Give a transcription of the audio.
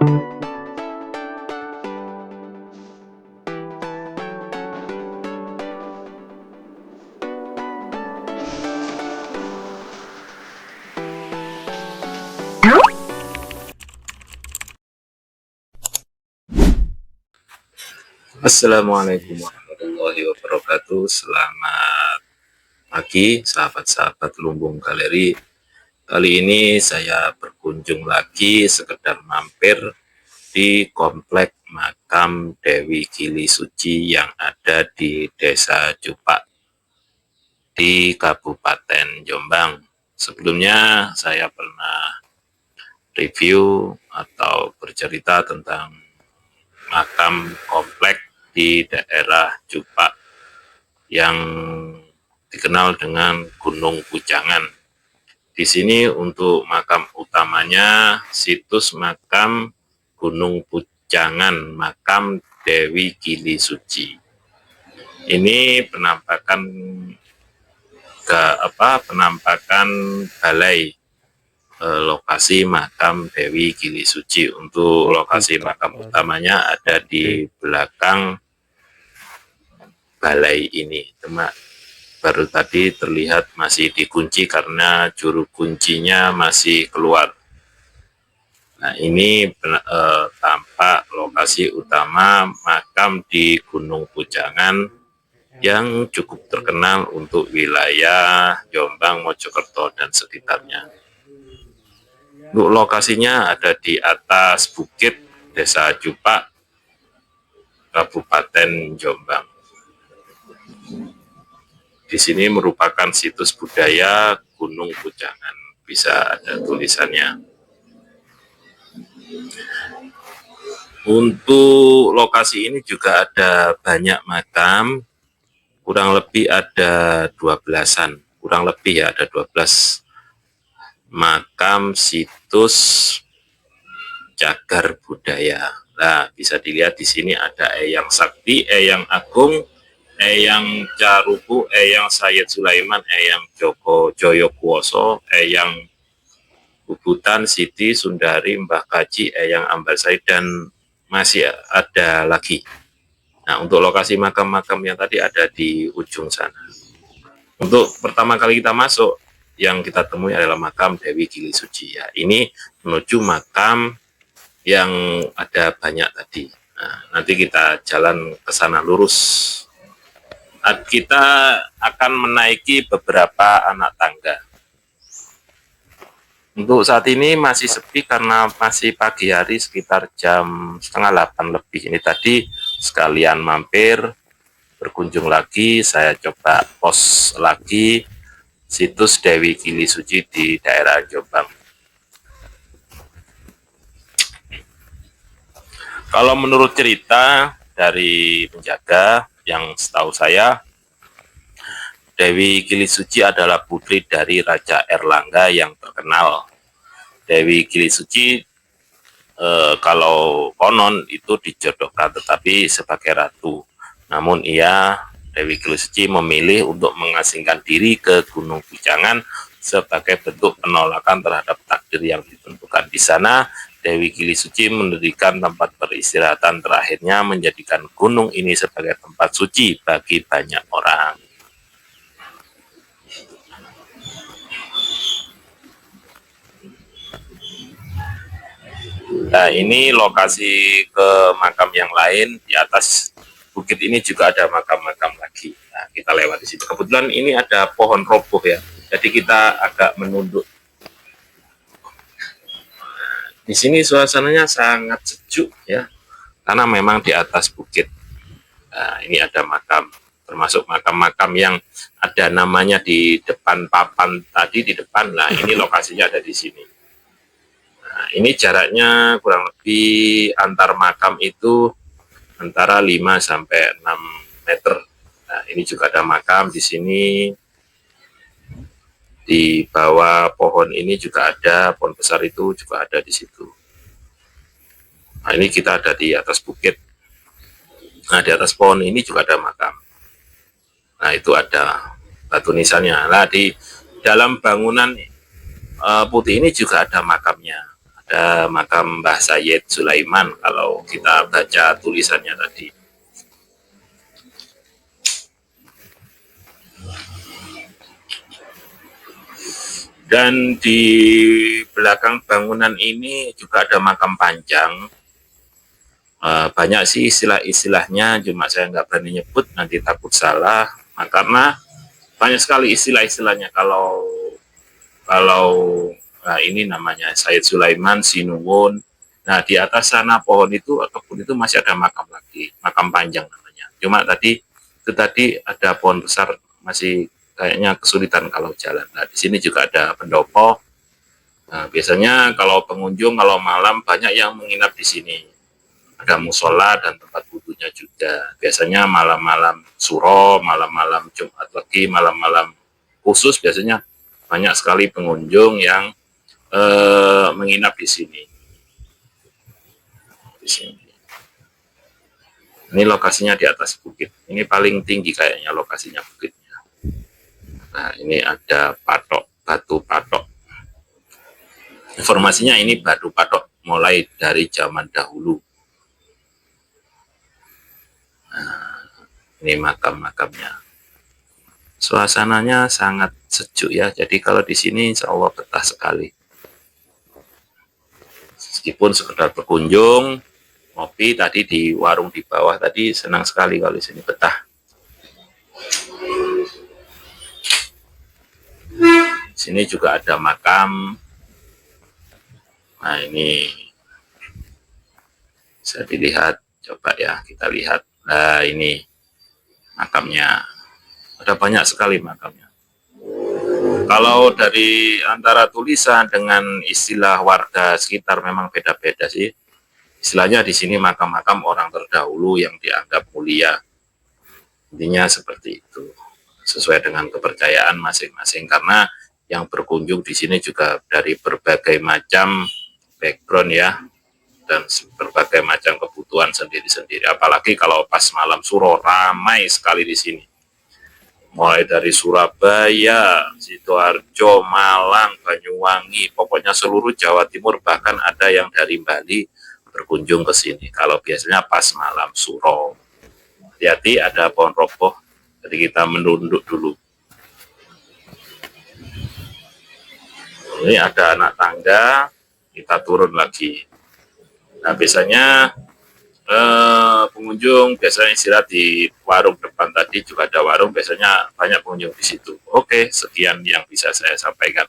Assalamualaikum warahmatullahi wabarakatuh. Selamat pagi sahabat-sahabat Lumbung Galeri. Kali ini saya berkunjung lagi sekedar mampir di komplek makam Dewi Gili Suci yang ada di Desa Jupak di Kabupaten Jombang. Sebelumnya saya pernah review atau bercerita tentang makam komplek di daerah Jupak yang dikenal dengan Gunung Pujangan. Di sini untuk makam utamanya situs makam Gunung Pujangan, makam Dewi Gili Suci. Ini penampakan balai lokasi makam Dewi Gili Suci. Untuk lokasi makam utamanya ada di belakang balai ini. Baru tadi terlihat masih dikunci karena juru kuncinya masih keluar. Nah, ini tampak lokasi utama makam di Gunung Pujangan yang cukup terkenal untuk wilayah Jombang, Mojokerto, dan sekitarnya. Untuk lokasinya ada di atas bukit Desa Jupak, Kabupaten Jombang. Di sini merupakan situs budaya Gunung Pujangan. Bisa ada tulisannya. Untuk lokasi ini juga ada banyak makam, kurang lebih ada 12-an, kurang lebih ya ada 12 makam situs cagar budaya. Nah, bisa dilihat di sini ada Eyang Sakti, Eyang Agung, Eyang Carupu, Eyang Sayyid Sulaiman, Eyang Joko Joyokuoso, Eyang Bubutan, Siti Sundari, Mbah Kaji, Eyang Ambalsari, dan masih ada lagi. Nah, untuk lokasi makam-makam yang tadi ada di ujung sana. Untuk pertama kali kita masuk, yang kita temui adalah makam Dewi Gili Suci. Ya, ini menuju makam yang ada banyak tadi. Nah, nanti kita jalan ke sana lurus. Kita akan menaiki beberapa anak tangga. Untuk saat ini masih sepi karena masih pagi hari, sekitar jam 7:30 lebih. Ini tadi sekalian mampir, berkunjung lagi, saya coba post lagi situs Dewi Gili Suci di daerah Jombang. Kalau menurut cerita dari penjaga, yang setahu saya, Dewi Gili Suci adalah putri dari Raja Erlangga yang terkenal. Dewi Gili Suci kalau konon itu dijodohkan tetapi sebagai ratu. Namun Dewi Gili Suci memilih untuk mengasingkan diri ke Gunung Pujangan sebagai bentuk penolakan terhadap takdir yang ditentukan. Di sana Dewi Gili Suci mendirikan tempat peristirahatan terakhirnya, menjadikan gunung ini sebagai tempat suci bagi banyak orang. Nah, ini lokasi ke makam yang lain. Di atas bukit ini juga ada makam-makam lagi. Nah, kita lewat di situ. Kebetulan ini ada pohon roboh ya, jadi kita agak menunduk. Di sini suasananya sangat sejuk ya, karena memang di atas bukit. Nah, ini ada makam, termasuk makam-makam yang ada namanya di depan papan tadi, di depan. Nah, ini lokasinya ada di sini. Nah, ini jaraknya kurang lebih antar makam itu antara 5 sampai 6 meter. Nah, ini juga ada makam di sini. Di bawah pohon ini juga ada, pohon besar itu juga ada di situ. Nah, ini kita ada di atas bukit. Nah, di atas pohon ini juga ada makam. Nah, itu ada batu nisannya. Nah, di dalam bangunan putih ini juga ada makamnya. Ada makam Mbah Sayyid Sulaiman kalau kita baca tulisannya tadi. Dan di belakang bangunan ini juga ada makam panjang. Banyak sih istilah-istilahnya, cuma saya nggak berani nyebut, nanti takut salah. Nah, karena banyak sekali istilah-istilahnya. Kalau nah ini namanya Sayyid Sulaiman Sinuwun. Nah, di atas sana pohon itu, kebun itu masih ada makam lagi, makam panjang namanya. Cuma tadi ada pohon besar, masih kayaknya kesulitan kalau jalan. Nah, di sini juga ada pendopo. Nah, biasanya kalau pengunjung kalau malam banyak yang menginap di sini. Ada musola dan tempat wudhunya juga. Biasanya malam-malam suro, malam-malam Jumat Legi, malam-malam khusus biasanya banyak sekali pengunjung yang menginap di sini. Ini lokasinya di atas bukit. Ini paling tinggi kayaknya lokasinya bukitnya. Nah, ini ada patok, batu patok. Informasinya ini batu patok mulai dari zaman dahulu. Nah, ini makam-makamnya. Suasananya sangat sejuk ya. Jadi kalau di sini insya Allah betah sekali. Meskipun sekedar berkunjung, ngopi tadi di warung di bawah tadi, senang sekali kalau di sini betah. Di sini juga ada makam. Nah, ini bisa dilihat, coba ya kita lihat. Nah, ini makamnya. Ada banyak sekali makamnya. Kalau dari antara tulisan dengan istilah warga sekitar memang beda-beda sih. Istilahnya di sini makam-makam orang terdahulu yang dianggap mulia. Intinya seperti itu. Sesuai dengan kepercayaan masing-masing, karena yang berkunjung di sini juga dari berbagai macam background ya, dan berbagai macam kebutuhan sendiri-sendiri. Apalagi kalau pas malam suro, ramai sekali di sini. Mulai dari Surabaya, Sidoarjo, Malang, Banyuwangi, pokoknya seluruh Jawa Timur, bahkan ada yang dari Bali berkunjung ke sini. Kalau biasanya pas malam suro. Hati-hati ada pohon roboh, jadi kita menunduk dulu. Ini ada anak tangga, kita turun lagi. Nah, biasanya pengunjung biasanya istirahat di warung depan tadi, juga ada warung, biasanya banyak pengunjung di situ. Oke, sekian yang bisa saya sampaikan.